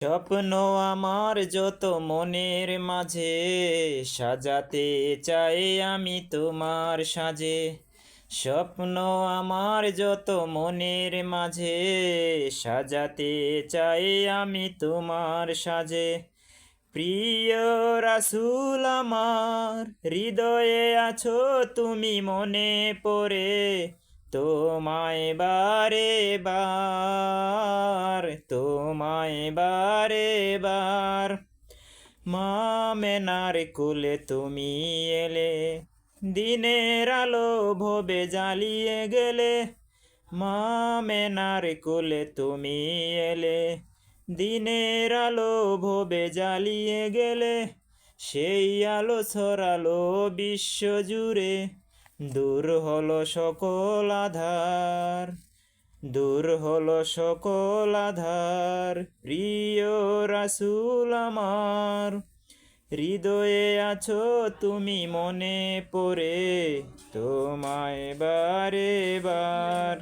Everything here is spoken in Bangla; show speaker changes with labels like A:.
A: স্বপ্ন আমার যত মনের মাঝে, সাজাতে চাই আমি তোমার সাজে। স্বপ্ন আমার যত মনের মাঝে, সাজাতে চাই আমি তোমার সাজে। প্রিয় রাসূল আমার, হৃদয়ে আছো তুমি মনে পড়ে, তোমায় বারে বার, তোমায় বারে বার। মা মেনার কোলে তুমি এলে, দিনের আলো ভবে জ্বালিয়ে গেলে। মা মেনার কোলে তুমি এলে, দিনের আলো ভবে জ্বালিয়ে গেলে। সেই আলো ছড়ালো বিশ্ব জুড়ে, দূর হলো সকল আধার, দূর হলো সকল আধার। প্রিয় রাসূল আমার, হৃদয়ে আছো তুমি মনে পড়ে, তোমায় বারে বার।